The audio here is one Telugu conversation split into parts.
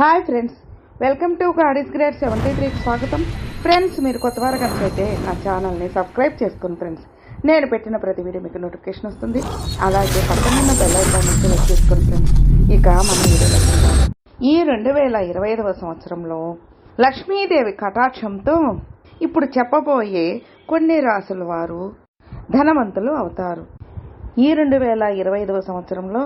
హాయ్ ఫ్రెండ్స్, వెల్కమ్ టు గాడీస్ గ్రేడ్ 73కి స్వాగతం. ఫ్రెండ్స్, మీరు కొత్తవారు కనుకైతే నా ఛానల్ని సబ్స్క్రైబ్ చేసుకోండి. ఫ్రెండ్స్, నేను పెట్టిన ప్రతి వీడియో మీకు నోటిఫికేషన్ వస్తుంది. అలాగే పక్కన బెల్ ఐకాన్ నుంచి క్లిక్ చేసుకోండి. ఫ్రెండ్స్, ఇక మనం వీడియోలో ఈ 2025వ సంవత్సరంలో లక్ష్మీదేవి కటాక్షంతో ఇప్పుడు చెప్పబోయే కొన్ని రాసుల వారు ధనవంతులు అవుతారు. ఈ 2025వ సంవత్సరంలో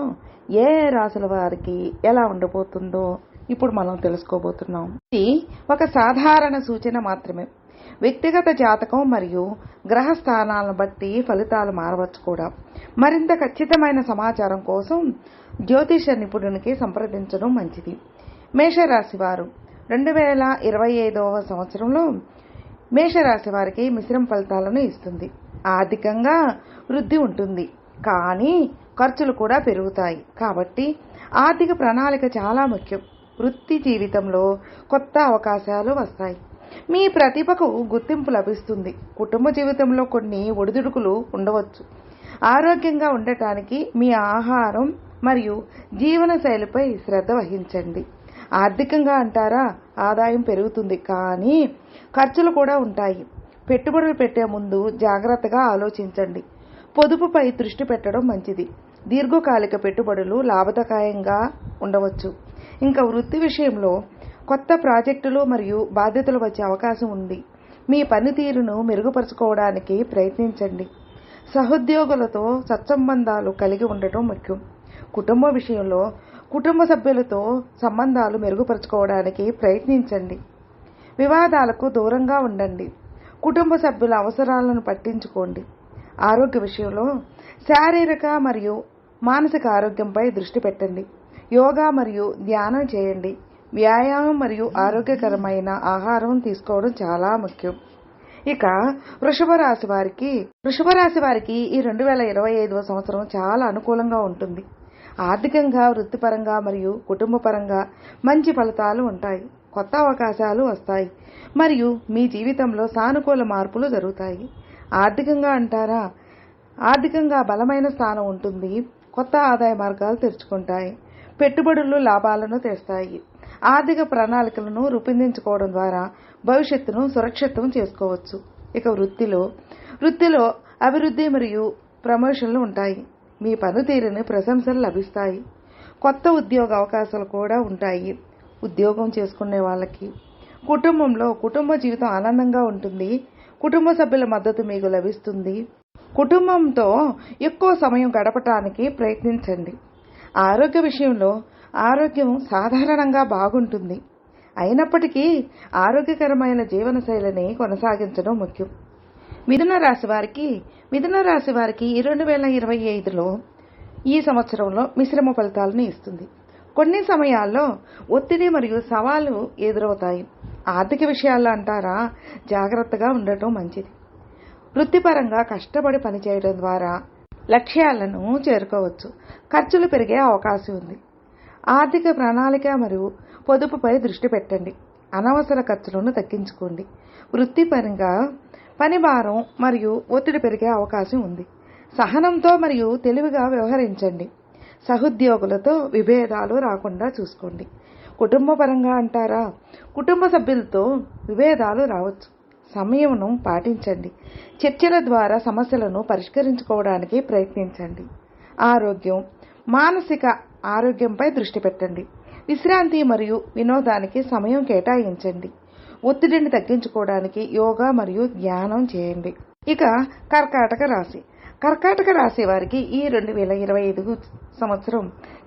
ఏ రాసుల వారికి ఎలా ఉండబోతుందో ఇప్పుడు మనం తెలుసుకోబోతున్నాం. ఇది ఒక సాధారణ సూచన మాత్రమే. వ్యక్తిగత జాతకం మరియు గ్రహ స్థానాలను బట్టి ఫలితాలు మారవచ్చు కూడా. మరింత ఖచ్చితమైన సమాచారం కోసం జ్యోతిష నిపుణునికి సంప్రదించడం మంచిది. మేషరాశి వారు 2025వ సంవత్సరంలో మేషరాశి వారికి మిశ్రమ ఫలితాలను ఇస్తుంది. ఆర్థికంగా వృద్ధి ఉంటుంది, కానీ ఖర్చులు కూడా పెరుగుతాయి. కాబట్టి ఆర్థిక ప్రణాళిక చాలా ముఖ్యం. వృత్తి జీవితంలో కొత్త అవకాశాలు వస్తాయి. మీ ప్రతిభకు గుర్తింపు లభిస్తుంది. కుటుంబ జీవితంలో కొన్ని ఒడిదుడుకులు ఉండవచ్చు. ఆరోగ్యంగా ఉండటానికి మీ ఆహారం మరియు జీవన శైలిపై శ్రద్ధ వహించండి. ఆర్థికంగా అంటారా, ఆదాయం పెరుగుతుంది, కానీ ఖర్చులు కూడా ఉంటాయి. పెట్టుబడులు పెట్టే ముందు జాగ్రత్తగా ఆలోచించండి. పొదుపుపై దృష్టి పెట్టడం మంచిది. దీర్ఘకాలిక పెట్టుబడులు లాభదాయకంగా ఉండవచ్చు. ఇంకా వృత్తి విషయంలో కొత్త ప్రాజెక్టులు మరియు బాధ్యతలు వచ్చే అవకాశం ఉంది. మీ పనితీరును మెరుగుపరుచుకోవడానికి ప్రయత్నించండి. సహోద్యోగులతో సత్సంబంధాలు కలిగి ఉండటం ముఖ్యం. కుటుంబ విషయంలో కుటుంబ సభ్యులతో సంబంధాలు మెరుగుపరుచుకోవడానికి ప్రయత్నించండి. వివాదాలకు దూరంగా ఉండండి. కుటుంబ సభ్యుల అవసరాలను పట్టించుకోండి. ఆరోగ్య విషయంలో శారీరక మరియు మానసిక ఆరోగ్యంపై దృష్టి పెట్టండి. యోగా మరియు ధ్యానం చేయండి. వ్యాయామం మరియు ఆరోగ్యకరమైన ఆహారం తీసుకోవడం చాలా ముఖ్యం. ఇక వృషభ రాశి వారికి ఈ 2025వ సంవత్సరం చాలా అనుకూలంగా ఉంటుంది. ఆర్థికంగా, వృత్తిపరంగా మరియు కుటుంబపరంగా మంచి ఫలితాలు ఉంటాయి. కొత్త అవకాశాలు వస్తాయి మరియు మీ జీవితంలో సానుకూల మార్పులు జరుగుతాయి. ఆర్థికంగా అంటారా, ఆర్థికంగా బలమైన స్థానం ఉంటుంది. కొత్త ఆదాయ మార్గాలు తెరుచుకుంటాయి. పెట్టుబడులు లాభాలను తెస్తాయి. ఆర్థిక ప్రణాళికలను రూపొందించుకోవడం ద్వారా భవిష్యత్తును సురక్షితం చేసుకోవచ్చు. ఇక వృత్తిలో అభివృద్ధి మరియు ప్రమోషన్లు ఉంటాయి. మీ పనితీరుని ప్రశంసలు లభిస్తాయి. కొత్త ఉద్యోగ అవకాశాలు కూడా ఉంటాయి. ఉద్యోగం చేసుకునే వాళ్ళకి కుటుంబ జీవితం ఆనందంగా ఉంటుంది. కుటుంబ సభ్యుల మద్దతు మీకు లభిస్తుంది. కుటుంబంతో ఎక్కువ సమయం గడపటానికి ప్రయత్నించండి. ఆరోగ్య విషయంలో ఆరోగ్యం సాధారణంగా బాగుంటుంది. అయినప్పటికీ ఆరోగ్యకరమైన జీవనశైలిని కొనసాగించడం ముఖ్యం. మిథున రాశి వారికి 2025లో ఈ సంవత్సరంలో మిశ్రమ ఫలితాలను ఇస్తుంది. కొన్ని సమయాల్లో ఒత్తిడి మరియు సవాళ్లు ఎదురవుతాయి. ఆర్థిక విషయాల్లో అంటారా, జాగ్రత్తగా ఉండటం మంచిది. వృత్తిపరంగా కష్టపడి పనిచేయడం ద్వారా లక్ష్యాలను చేరుకోవచ్చు. ఖర్చులు పెరిగే అవకాశం ఉంది. ఆర్థిక ప్రణాళిక మరియు పొదుపుపై దృష్టి పెట్టండి. అనవసర ఖర్చులను తగ్గించుకోండి. వృత్తిపరంగా పని భారం మరియు ఒత్తిడి పెరిగే అవకాశం ఉంది. సహనంతో మరియు తెలివిగా వ్యవహరించండి. సహోద్యోగులతో విభేదాలు రాకుండా చూసుకోండి. కుటుంబపరంగా అంటారా, కుటుంబ సభ్యులతో విభేదాలు రావచ్చు. సమయమును పాటించండి. చర్చల ద్వారా సమస్యలను పరిష్కరించుకోవడానికి ప్రయత్నించండి. మానసిక ఆరోగ్యంపై దృష్టి పెట్టండి. విశ్రాంతి మరియు వినోదానికి సమయం కేటాయించండి. ఒత్తిడిని తగ్గించుకోవడానికి యోగా మరియు ధ్యానం చేయండి. ఇక కర్కాటక రాశి వారికి ఈ 2025 సంవత్సరం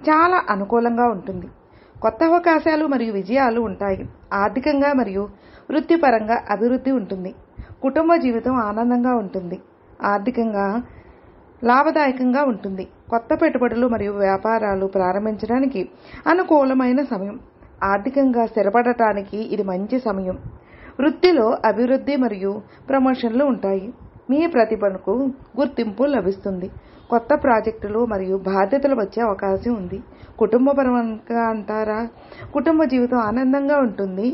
చాలా అనుకూలంగా ఉంటుంది. కొత్త అవకాశాలు మరియు విజయాలు ఉంటాయి. ఆర్థికంగా మరియు వృత్తిపరంగా అభివృద్ధి ఉంటుంది. కుటుంబ జీవితం ఆనందంగా ఉంటుంది. ఆర్థికంగా లాభదాయకంగా ఉంటుంది. కొత్త పెట్టుబడులు మరియు వ్యాపారాలు ప్రారంభించడానికి అనుకూలమైన సమయం. ఆర్థికంగా స్థిరపడటానికి ఇది మంచి సమయం. వృత్తిలో అభివృద్ధి మరియు ప్రమోషన్లు ఉంటాయి. మీ ప్రతిభకు గుర్తింపు లభిస్తుంది. కొత్త ప్రాజెక్టులు మరియు బాధ్యతలు వచ్చే అవకాశం ఉంది. కుటుంబపరంగా అంటారా, కుటుంబ జీవితం ఆనందంగా ఉంటుంది.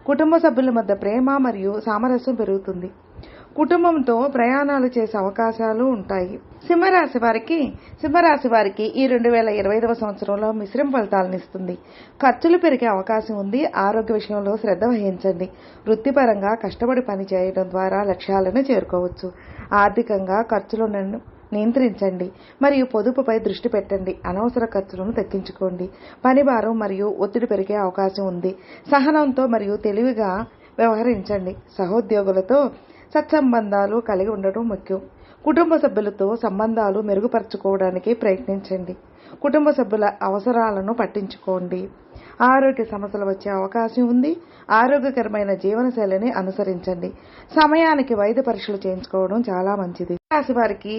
కుటుంబ సభ్యుల మధ్య ప్రేమ మరియు సామరస్యం పెరుగుతుంది. కుటుంబంతో ప్రయాణాలు చేసే అవకాశాలు ఉంటాయి. సింహరాశి వారికి ఈ 2025వ సంవత్సరంలో మిశ్రమ ఫలితాలను ఇస్తుంది. ఖర్చులు పెరిగే అవకాశం ఉంది. ఆరోగ్య విషయంలో శ్రద్ధ వహించండి. వృత్తిపరంగా కష్టపడి పని చేయడం ద్వారా లక్ష్యాలను చేరుకోవచ్చు. ఆర్థికంగా ఖర్చులను నియంత్రించండి మరియు పొదుపుపై దృష్టి పెట్టండి. అనవసర ఖర్చులను తగ్గించుకోండి. పని భారం మరియు ఒత్తిడి పెరిగే అవకాశం ఉంది. సహనంతో మరియు తెలివిగా వ్యవహరించండి. సహోద్యోగులతో సత్సంబంధాలు కలిగి ఉండటం ముఖ్యం. కుటుంబ సభ్యులతో సంబంధాలు మెరుగుపరచుకోవడానికి ప్రయత్నించండి. కుటుంబ సభ్యుల అవసరాలను పట్టించుకోండి. ఆరోగ్య సమస్యలు వచ్చే అవకాశం ఉంది. ఆరోగ్యకరమైన జీవనశైలిని అనుసరించండి. సమయానికి వైద్య పరీక్షలు చేయించుకోవడం చాలా మంచిది. రాశి వారికి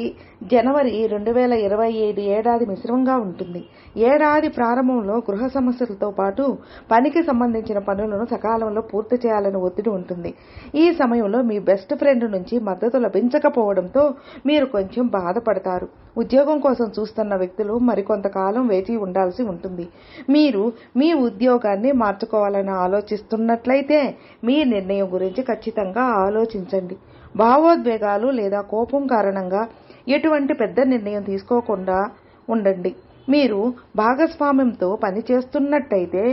జనవరి 2025 ఏడాది మిశ్రమంగా ఉంటుంది. ఏడాది ప్రారంభంలో గృహ సమస్యలతో పాటు పనికి సంబంధించిన పనులను సకాలంలో పూర్తి చేయాలని ఒత్తిడి ఉంటుంది. ఈ సమయంలో మీ బెస్ట్ ఫ్రెండ్ నుంచి మద్దతు లభించకపోవడంతో మీరు కొంచెం బాధపడతారు. ఉద్యోగం కోసం చూస్తున్న వ్యక్తులు మరికొంతకాలం వేచి ఉండాల్సి ఉంటుంది. మీరు మీ ఉద్యోగాన్ని మార్చుకోవాలని ఆలోచిస్తున్నట్లయితే మీ నిర్ణయం గురించి ఖచ్చితంగా ఆలోచించండి. భావోద్వేగాలు లేదా కోపం కారణంగా ఎటువంటి పెద్ద నిర్ణయం తీసుకోకుండా ఉండండి. మీరు భాగస్వామ్యంతో పనిచేస్తున్నట్టయితే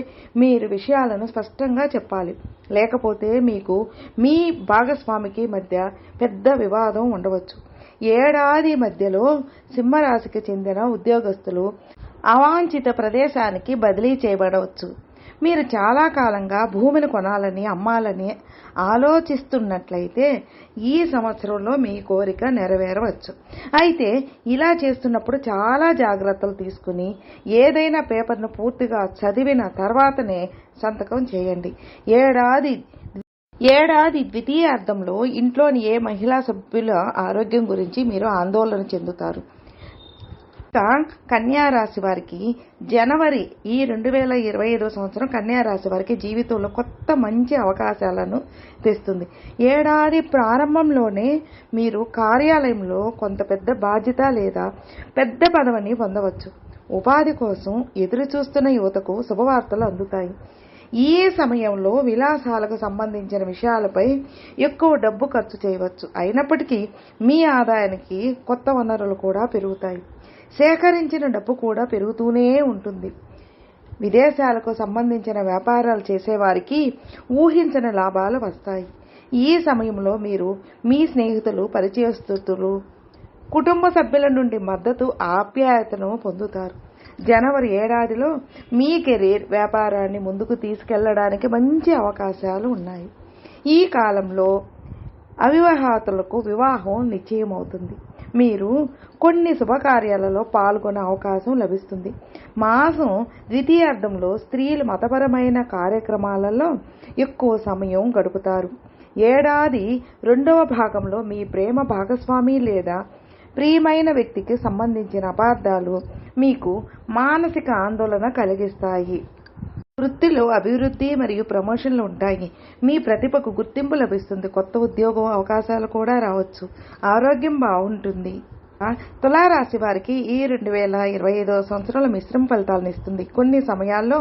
మీరు విషయాలను స్పష్టంగా చెప్పాలి. లేకపోతే మీకు మీ భాగస్వామికి మధ్య పెద్ద వివాదం ఉండవచ్చు. ఏడాది మధ్యలో సింహరాశికి చెందిన ఉద్యోగస్తులు అవాంఛిత ప్రదేశానికి బదిలీ చేయబడవచ్చు. మీరు చాలా కాలంగా భూమిని కొనాలని అమ్మాలని ఆలోచిస్తున్నట్లయితే ఈ సంవత్సరంలో మీ కోరిక నెరవేరవచ్చు. అయితే ఇలా చేస్తున్నప్పుడు చాలా జాగ్రత్తలు తీసుకుని ఏదైనా పేపర్ను పూర్తిగా చదివిన తర్వాతనే సంతకం చేయండి. ఏడాది ద్వితీయార్థంలో ఇంట్లోని ఏ మహిళా సభ్యుల ఆరోగ్యం గురించి మీరు ఆందోళన చెందుతారు. కన్యా రాశి వారికి జనవరి 2025 సంవత్సరం కన్యా రాశి వారికి జీవితంలో కొత్త మంచి అవకాశాలను తెస్తుంది. ఏడాది ప్రారంభంలోనే మీరు కార్యాలయంలో కొంత పెద్ద బాధ్యత లేదా పెద్ద పదవిని పొందవచ్చు. ఉపాధి కోసం ఎదురు చూస్తున్న యువతకు శుభవార్తలు అందుతాయి. ఈ సమయంలో విలాసాలకు సంబంధించిన విషయాలపై ఎక్కువ డబ్బు ఖర్చు చేయవచ్చు. అయినప్పటికీ మీ ఆదాయానికి కొత్త వనరులు కూడా పెరుగుతాయి. సేకరించిన డబ్బు కూడా పెరుగుతూనే ఉంటుంది. విదేశాలకు సంబంధించిన వ్యాపారాలు చేసేవారికి ఊహించని లాభాలు వస్తాయి. ఈ సమయంలో మీరు మీ స్నేహితులు, పరిచయస్తులు, కుటుంబ సభ్యుల నుండి మద్దతు, ఆప్యాయతను పొందుతారు. జనవరి ఏడాదిలో మీ కెరీర్, వ్యాపారాన్ని ముందుకు తీసుకెళ్లడానికి మంచి అవకాశాలు ఉన్నాయి. ఈ కాలంలో అవివాహితులకు వివాహం నిశ్చయమవుతుంది. మీరు కొన్ని శుభకార్యాలలో పాల్గొనే అవకాశం లభిస్తుంది. మాసం ద్వితీయార్థంలో స్త్రీలు మతపరమైన కార్యక్రమాలలో ఎక్కువ సమయం గడుపుతారు. ఏడాది రెండవ భాగంలో మీ ప్రేమ భాగస్వామి లేదా ప్రియమైన వ్యక్తికి సంబంధించిన అపార్థాలు మీకు మానసిక ఆందోళన కలిగిస్తాయి. వృత్తిలో అభివృద్ధి మరియు ప్రమోషన్లు ఉంటాయి. మీ ప్రతిభకు గుర్తింపు లభిస్తుంది. కొత్త ఉద్యోగం అవకాశాలు కూడా రావచ్చు. ఆరోగ్యం బాగుంటుంది. తులారాశి వారికి ఈ 2025 సంవత్సరంలో మిశ్రమ ఫలితాలను ఇస్తుంది. కొన్ని సమయాల్లో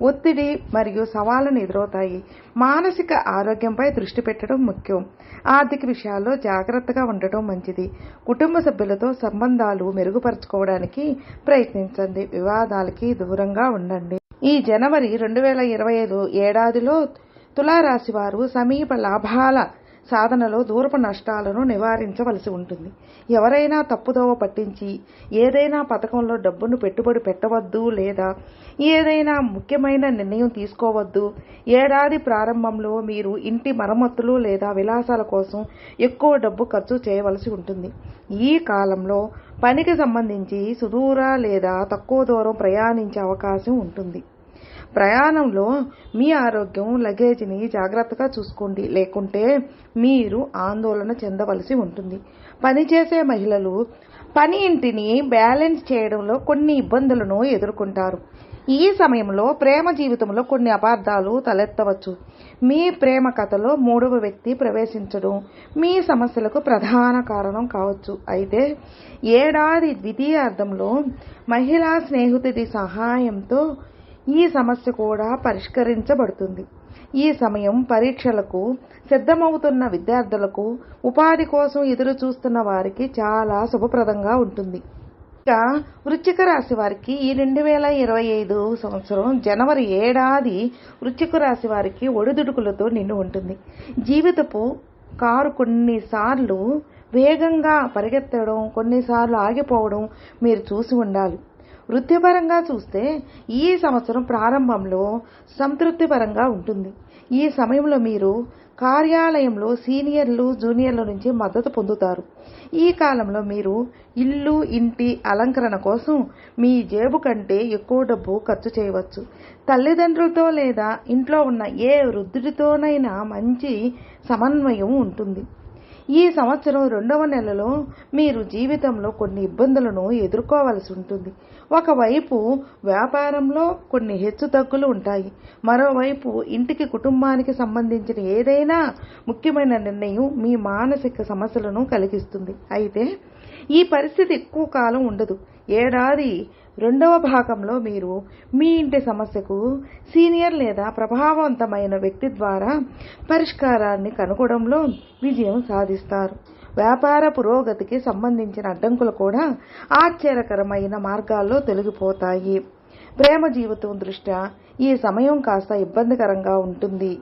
ఒత్తిడి మరియు సవాళ్లను ఎదురవుతాయి. మానసిక ఆరోగ్యంపై దృష్టి పెట్టడం ముఖ్యం. ఆర్థిక విషయాల్లో జాగ్రత్తగా ఉండటం మంచిది. కుటుంబ సభ్యులతో సంబంధాలు మెరుగుపరచుకోవడానికి ప్రయత్నించండి. వివాదాలకి దూరంగా ఉండండి. ఈ జనవరి 2025 ఏడాదిలో తులారాశి వారు సమీప లాభాల సాధనలో దూరపు నష్టాలను నివారించవలసి ఉంటుంది. ఎవరైనా తప్పుదోవ పట్టించి ఏదైనా పథకంలో డబ్బును పెట్టుబడి పెట్టవద్దు లేదా ఏదైనా ముఖ్యమైన నిర్ణయం తీసుకోవద్దు. ఏడాది ప్రారంభంలో మీరు ఇంటి మరమ్మతులు లేదా విలాసాల కోసం ఎక్కువ డబ్బు ఖర్చు చేయవలసి ఉంటుంది. ఈ కాలంలో పనికి సంబంధించి సుదూర లేదా తక్కువ దూరం ప్రయాణించే అవకాశం ఉంటుంది. ప్రయాణంలో మీ ఆరోగ్యం, లగేజీని జాగ్రత్తగా చూసుకోండి, లేకుంటే మీరు ఆందోళన చెందవలసి ఉంటుంది. పనిచేసే మహిళలు పని ఇంటిని బ్యాలెన్స్ చేయడంలో కొన్ని ఇబ్బందులను ఎదుర్కొంటారు. ఈ సమయంలో ప్రేమ జీవితంలో కొన్ని అపార్థాలు తలెత్తవచ్చు. మీ ప్రేమ కథలో మూడవ వ్యక్తి ప్రవేశించడం మీ సమస్యలకు ప్రధాన కారణం కావచ్చు. అయితే ఏడాది ద్వితీయార్థంలో మహిళా స్నేహితుడి సహాయంతో ఈ సమస్య కూడా పరిష్కరించబడుతుంది. ఈ సమయం పరీక్షలకు సిద్ధమవుతున్న విద్యార్థులకు, ఉపాధి కోసం ఎదురు చూస్తున్న వారికి చాలా శుభప్రదంగా ఉంటుంది. ఇక వృశ్చిక రాశి వారికి ఈ 2025 సంవత్సరం జనవరి ఏడాది వృశ్చిక రాశి వారికి ఒడిదుడుకులతో నిండి ఉంటుంది. జీవితపు కారు కొన్నిసార్లు వేగంగా పరిగెత్తడం, కొన్నిసార్లు ఆగిపోవడం మీరు చూసి ఉండాలి. వృత్తిపరంగా చూస్తే ఈ సంవత్సరం ప్రారంభంలో సంతృప్తిపరంగా ఉంటుంది. ఈ సమయంలో మీరు కార్యాలయంలో సీనియర్లు, జూనియర్ల నుంచి మద్దతు పొందుతారు. ఈ కాలంలో మీరు ఇల్లు, ఇంటి అలంకరణ కోసం మీ జేబు కంటే ఎక్కువ డబ్బు ఖర్చు చేయవచ్చు. తల్లిదండ్రులతో లేదా ఇంట్లో ఉన్న ఏ వృద్ధుడితోనైనా మంచి సమన్వయం ఉంటుంది. ఈ సంవత్సరం 2వ నెలలో మీరు జీవితంలో కొన్ని ఇబ్బందులను ఎదుర్కోవలసి ఉంటుంది. ఒకవైపు వ్యాపారంలో కొన్ని హెచ్చుతగ్గులు ఉంటాయి. మరోవైపు ఇంటికి, కుటుంబానికి సంబంధించిన ఏదైనా ముఖ్యమైన నిర్ణయం మీ మానసిక సమస్యలను కలిగిస్తుంది. అయితే ఈ పరిస్థితి ఎక్కువ కాలం ఉండదు. ఏడాది 2వ భాగంలో మీరు మీ ఇంటి సమస్యకు సీనియర్ లేదా ప్రభావవంతమైన వ్యక్తి ద్వారా పరిష్కారాన్ని కనుగొనడంలో విజయం సాధిస్తారు. వ్యాపార పురోగతికి సంబంధించిన అడ్డంకులు కూడా ఆశ్చర్యకరమైన మార్గాల్లో తొలగిపోతాయి. ప్రేమ జీవితం దృష్ట్యా ఈ సమయం కాస్త ఇబ్బందికరంగా ఉంటుంది.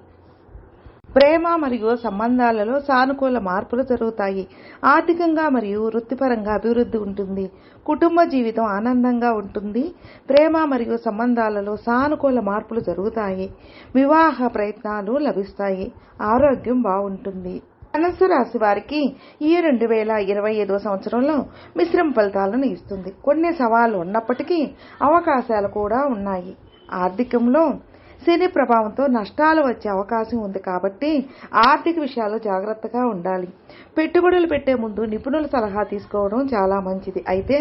ప్రేమ మరియు సంబంధాలలో సానుకూల మార్పులు జరుగుతాయి. ఆర్థికంగా మరియు వృత్తిపరంగా అభివృద్ధి ఉంటుంది. కుటుంబ జీవితం ఆనందంగా ఉంటుంది. ప్రేమ మరియు సంబంధాలలో సానుకూల మార్పులు జరుగుతాయి. వివాహ ప్రయత్నాలు లభిస్తాయి. ఆరోగ్యం బాగుంటుంది. ధనుస్సు రాశి వారికి ఈ 2025 సంవత్సరంలో మిశ్రమ ఫలితాలను ఇస్తుంది. కొన్ని సవాళ్లు ఉన్నప్పటికీ అవకాశాలు కూడా ఉన్నాయి. ఆర్థికంలో శని ప్రభావంతో నష్టాలు వచ్చే అవకాశం ఉంది కాబట్టి ఆర్థిక విషయాల్లో జాగ్రత్తగా ఉండాలి. పెట్టుబడులు పెట్టే ముందు నిపుణుల సలహా తీసుకోవడం చాలా మంచిది. అయితే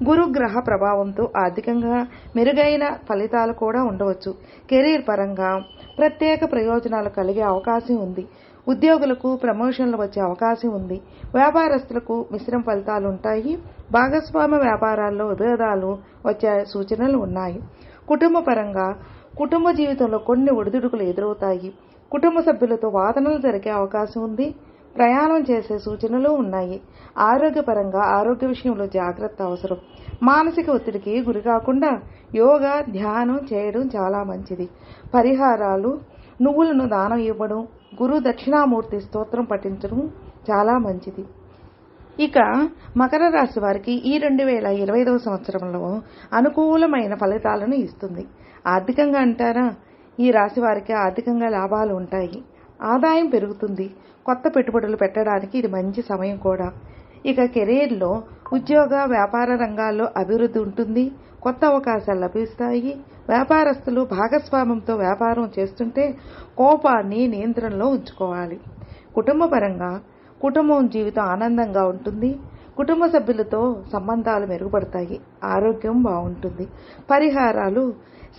గురుగ్రహ ప్రభావంతో ఆర్థికంగా మెరుగైన ఫలితాలు కూడా ఉండవచ్చు. కెరీర్ పరంగా ప్రత్యేక ప్రయోజనాలు కలిగే అవకాశం ఉంది. ఉద్యోగులకు ప్రమోషన్లు వచ్చే అవకాశం ఉంది. వ్యాపారస్తులకు మిశ్రమ ఫలితాలు ఉంటాయి. భాగస్వామ్య వ్యాపారాల్లో విభేదాలు వచ్చే సూచనలు ఉన్నాయి. కుటుంబ పరంగా కుటుంబ జీవితంలో కొన్ని ఒడిదుడుకులు ఎదురవుతాయి. కుటుంబ సభ్యులతో వాదనలు జరిగే అవకాశం ఉంది. ప్రయాణం చేసే సూచనలు ఉన్నాయి. ఆరోగ్యపరంగా ఆరోగ్య విషయంలో జాగ్రత్త అవసరం. మానసిక ఒత్తిడికి గురి కాకుండా యోగా, ధ్యానం చేయడం చాలా మంచిది. పరిహారాలు: నువ్వులను దానం ఇవ్వడం, గురు దక్షిణామూర్తి స్తోత్రం పఠించడం చాలా మంచిది. ఇక మకర రాశి వారికి ఈ 2025 సంవత్సరంలో అనుకూలమైన ఫలితాలను ఇస్తుంది. ఆర్థికంగా అంటారా, ఈ రాశి వారికి ఆర్థికంగా లాభాలు ఉంటాయి. ఆదాయం పెరుగుతుంది. కొత్త పెట్టుబడులు పెట్టడానికి ఇది మంచి సమయం కూడా. ఇక కెరీర్లో ఉద్యోగ, వ్యాపార రంగాల్లో అభివృద్ధి ఉంటుంది. కొత్త అవకాశాలు లభిస్తాయి. వ్యాపారస్తులు భాగస్వామ్యంతో వ్యాపారం చేస్తుంటే కోపాన్ని నియంత్రణలో ఉంచుకోవాలి. కుటుంబ పరంగా కుటుంబం జీవితం ఆనందంగా ఉంటుంది. కుటుంబ సభ్యులతో సంబంధాలు మెరుగుపడతాయి. ఆరోగ్యం బాగుంటుంది. పరిహారాలు: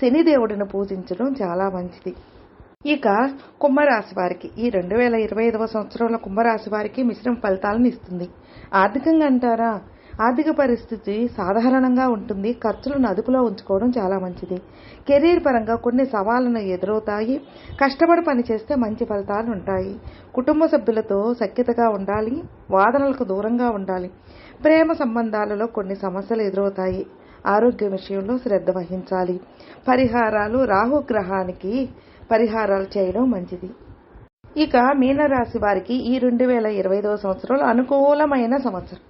శనిదేవుడిని పూజించడం చాలా మంచిది. ఇక కుంభరాశి వారికి ఈ 2025 సంవత్సరంలో కుంభరాశి వారికి మిశ్రమ ఫలితాలను ఇస్తుంది. ఆర్థికంగా అంటారా, ఆర్థిక పరిస్థితి సాధారణంగా ఉంటుంది. ఖర్చులను అదుపులో ఉంచుకోవడం చాలా మంచిది. కెరీర్ పరంగా కొన్ని సవాళ్లను ఎదురవుతాయి. కష్టపడి పనిచేస్తే మంచి ఫలితాలు ఉంటాయి. కుటుంబ సభ్యులతో సఖ్యతగా ఉండాలి. వాదనలకు దూరంగా ఉండాలి. ప్రేమ సంబంధాలలో కొన్ని సమస్యలు ఎదురవుతాయి. ఆరోగ్య విషయంలో శ్రద్ధ వహించాలి. పరిహారాలు: రాహుగ్రహానికి పరిహారాలు చేయడం మంచిది. ఇక మీనరాశి వారికి ఈ 2025 సంవత్సరంలో అనుకూలమైన సంవత్సరం.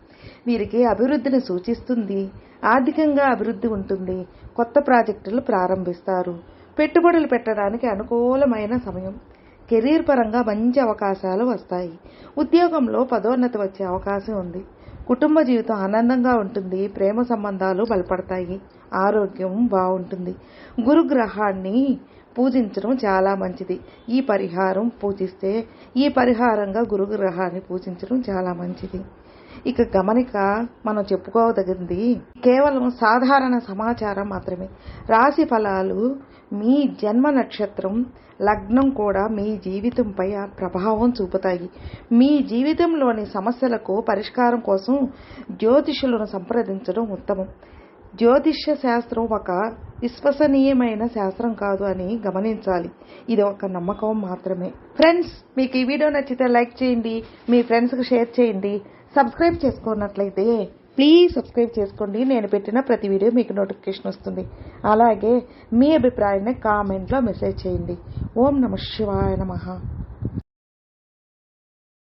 వీరికి అభివృద్ధిని సూచిస్తుంది. ఆర్థికంగా అభివృద్ధి ఉంటుంది. కొత్త ప్రాజెక్టులు ప్రారంభిస్తారు. పెట్టుబడులు పెట్టడానికి అనుకూలమైన సమయం. కెరీర్ పరంగా మంచి అవకాశాలు వస్తాయి. ఉద్యోగంలో పదోన్నతి వచ్చే అవకాశం ఉంది. కుటుంబ జీవితం ఆనందంగా ఉంటుంది. ప్రేమ సంబంధాలు బలపడతాయి. ఆరోగ్యం బాగుంటుంది. గురుగ్రహాన్ని పూజించడం చాలా మంచిది. ఈ పరిహారంగా గురుగ్రహాన్ని పూజించడం చాలా మంచిది. ఇక గమనిక మనం చెప్పుకోదగింది కేవలం సాధారణ సమాచారం మాత్రమే. రాశి ఫలాలు మీ జన్మ నక్షత్రం, లగ్నం కూడా మీ జీవితంపై ప్రభావం చూపుతాయి. మీ జీవితంలోని సమస్యలకు పరిష్కారం కోసం జ్యోతిషులను సంప్రదించడం ఉత్తమం. జ్యోతిష్య శాస్త్రం ఒక విశ్వసనీయమైన శాస్త్రం కాదు అని గమనించాలి. ఇది ఒక నమ్మకం మాత్రమే. ఫ్రెండ్స్, మీకు ఈ వీడియో నచ్చితే లైక్ చేయండి, మీ ఫ్రెండ్స్కి షేర్ చేయండి. సబ్స్క్రైబ్ చేసుకున్నట్లయితే ప్లీజ్ సబ్స్క్రైబ్ చేసుకోండి. నేను పెట్టిన ప్రతి వీడియో మీకు నోటిఫికేషన్ వస్తుంది. అలాగే మీ అభిప్రాయాన్ని కామెంట్లో మెసేజ్ చేయండి. ఓం నమః శివాయ నమః.